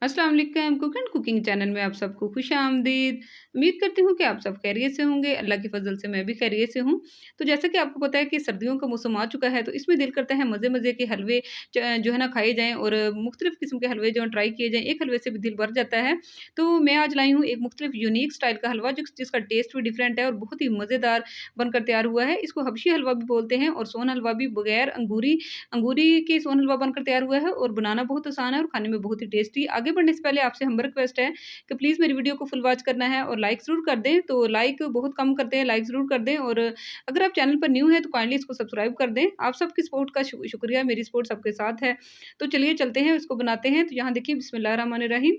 अस्सलाम वालेकुम cook and cooking channel में आप सबको खुशामदीद। उम्मीद करती हूँ कि आप सब खैरियत से होंगे। अल्लाह की फ़ज़ल से मैं भी खैरियत से हूँ। तो जैसा कि आपको पता है कि सर्दियों का मौसम आ चुका है, तो इसमें दिल करता है मज़े-मज़े के हलवे जो है ना खाए जाएँ और मुख्तलिफ़ किस्म के हलवे जो हैं ट्राई किए जाएँ। एक हलवे से भी दिल भर जाता है। तो मैं आज लाई हूँ एक मुख्तलिफ़ यूनिक स्टाइल का हलवा जिसका टेस्ट भी डिफरेंट है और बहुत ही मज़ेदार बनकर तैयार हुआ है। इसको हबशी हलवा भी बोलते हैं और सोन हलवा भी बगैर अंगूरी के सोन हलवा बनकर तैयार हुआ है और बनाना बहुत आसान है और खाने में बहुत ही टेस्टी। आगे बढ़ने से पहले आपसे हम्बर रिक्वेस्ट है कि प्लीज़ मेरी वीडियो को फुल वॉच करना है और लाइक ज़रूर कर दें। तो लाइक बहुत कम करते हैं, लाइक ज़रूर कर दें और अगर आप चैनल पर न्यू हैं तो काइंडली इसको सब्सक्राइब कर दें। आप सबकी सपोर्ट का शुक्रिया, मेरी सपोर्ट सबके साथ है। तो चलिए चलते हैं, इसको बनाते हैं। तो यहाँ देखिए बिस्मिल्लाहिर्रहमानिर्रहीम।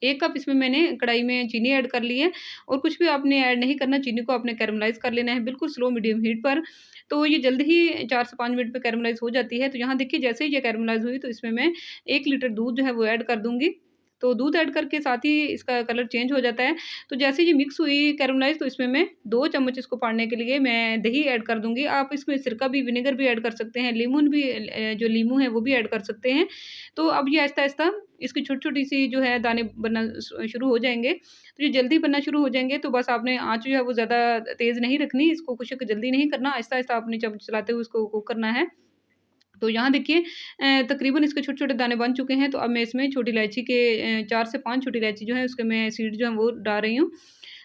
1 कप इसमें मैंने कढ़ाई में चीनी ऐड कर ली है और कुछ भी आपने ऐड नहीं करना, चीनी को आपने कैरेमलाइज़ कर लेना है बिल्कुल स्लो मीडियम हीट पर। तो ये जल्द ही 4 से 5 मिनट में कैरेमलाइज़ हो जाती है। तो यहाँ देखिए जैसे ही ये कैरेमलाइज़ हुई तो इसमें मैं 1 लीटर दूध जो है वो ऐड कर दूँगी। तो दूध ऐड करके साथ ही इसका कलर चेंज हो जाता है। तो जैसे ये मिक्स हुई कैरेमलाइज़ तो इसमें मैं 2 चम्मच इसको फाड़ने के लिए मैं दही ऐड कर दूँगी। आप इसमें सिरका भी, विनेगर भी ऐड कर सकते हैं, लेमन भी जो लीमू है वो भी ऐड कर सकते हैं। तो अब ये आहिस्ता-आहिस्ता इसकी छोटी-छोटी सी जो है दाने बनना शुरू हो जाएँगे। तो ये जल्दी बनना शुरू हो जाएँगे तो बस आपने आँच जो है वो ज़्यादा तेज़ नहीं रखनी, इसको खुश्क जल्दी नहीं करना, आहिस्ता-आहिस्ता आपने जब चलाते हुए उसको कुक करना है। तो यहाँ देखिए तकरीबन इसके छोटे-छोटे दाने बन चुके हैं, तो अब मैं इसमें छोटी इलायची के 4 से 5 छोटी इलायची जो है उसके मैं सीड जो है वो डाल रही हूँ।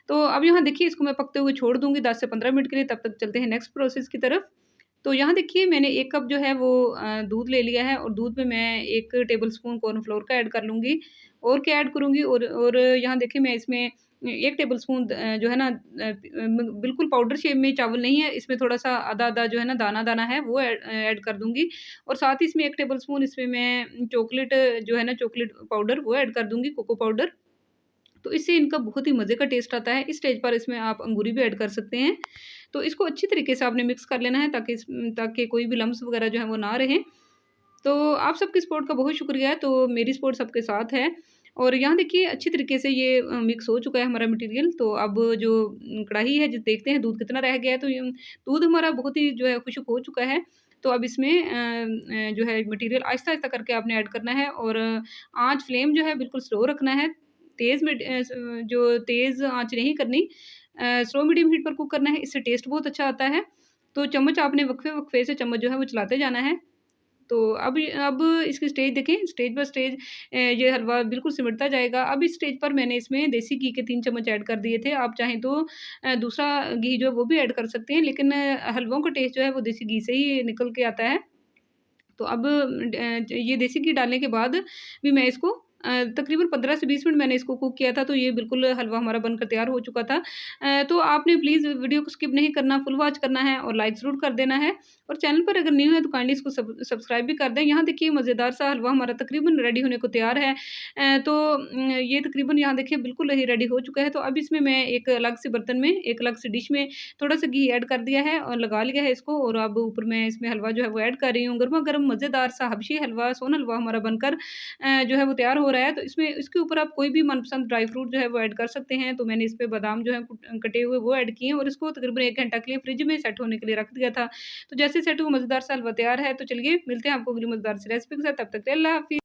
तो अब यहाँ देखिए इसको मैं पकते हुए छोड़ दूँगी 10 से 15 मिनट के लिए, तब तक चलते हैं नेक्स्ट प्रोसेस की तरफ। तो यहाँ देखिए मैंने 1 कप जो है वो दूध ले लिया है और दूध में मैं 1 टेबलस्पून कॉर्नफ्लोर का ऐड कर लूँगी। और क्या ऐड करूँगी और यहाँ देखिए मैं इसमें 1 टेबलस्पून जो है ना बिल्कुल पाउडर शेप में चावल नहीं है, इसमें थोड़ा-सा आधा-आधा जो है ना दाना-दाना है वो ऐड कर दूँगी। और साथ ही इसमें 1 टेबलस्पून इसमें मैं चॉकलेट जो है ना चॉकलेट पाउडर वो ऐड कर दूँगी, कोको पाउडर। तो इससे इनका बहुत ही मज़े का टेस्ट आता है। इस स्टेज पर इसमें आप अंगूरी भी ऐड कर सकते हैं। तो इसको अच्छी तरीके से आपने मिक्स कर लेना है ताकि कोई भी लम्प्स वग़ैरह जो है वो ना रहें। तो आप सबकी सपोर्ट का बहुत शुक्रिया है, तो मेरी सपोर्ट सबके साथ है। और यहाँ देखिए अच्छी तरीके से ये मिक्स हो चुका है हमारा मटीरियल। तो अब जो कढ़ाई है, जो देखते हैं दूध कितना रह गया है, तो ये दूध हमारा बहुत ही जो है खुशक हो चुका है। तो अब इसमें जो है मटीरियल आहिस्ता-आहिस्ता करके आपने ऐड करना है और आँच फ्लेम जो है बिल्कुल स्लो रखना है। जो तेज़ आँच नहीं करनी, स्लो मीडियम हीट पर कुक करना है, इससे टेस्ट बहुत अच्छा आता है। तो चम्मच आपने वक्फे-वक्फे से चम्मच जो है वो चलाते जाना है। तो अब इसकी स्टेज देखें, स्टेज बाय स्टेज ये हलवा बिल्कुल सिमटता जाएगा। अब इस स्टेज पर मैंने इसमें देसी घी के 3 चम्मच ऐड कर दिए थे। आप चाहें तो दूसरा घी जो है वो भी ऐड कर सकते हैं, लेकिन हलवों का टेस्ट जो है वो देसी घी से ही निकल के आता है। तो अब ये देसी घी डालने के बाद भी मैं इसको तकरीबन 15 से 20 मिनट मैंने इसको कुक किया था, तो ये बिल्कुल हलवा हमारा बनकर तैयार हो चुका था। तो आपने प्लीज़ वीडियो को स्किप नहीं करना, फुल वॉच करना है और लाइक ज़रूर कर देना है। और चैनल पर अगर न्यू है तो काइंडली इसको सब्सक्राइब भी कर दें। यहाँ देखिए मज़ेदार सा हलवा हमारा तकरीबन रेडी होने को तैयार है। तो ये तकरीबन यहाँ देखिए बिल्कुल ही रेडी हो चुका है। तो अब इसमें मैं एक अलग से बर्तन में, एक अलग से डिश में थोड़ा-सा घी ऐड कर दिया है और लगा लिया है इसको और अब ऊपर मैं इसमें हलवा जो है वो ऐड कर रही हूँ। गरमा-गरम मज़ेदार सा हबशी हलवा, सोन हलवा हमारा बनकर जो है वो तैयार हो रहा है। तो इसमें इसके ऊपर आप कोई भी मनपसंद ड्राई फ्रूट जो है वो ऐड कर सकते हैं। तो मैंने इस पे बादाम जो है कटे हुए वो ऐड किए हैं और इसको तकरीबन 1 घंटा के लिए फ्रिज में सेट होने के लिए रख दिया था। तो जैसे सेट हुआ मज़ेदार सा हलवा तैयार है। तो चलिए मिलते हैं आपको अगली मज़ेदार सी रेसिपी के साथ। तब तक के लिए अल्लाह हाफ़िज़।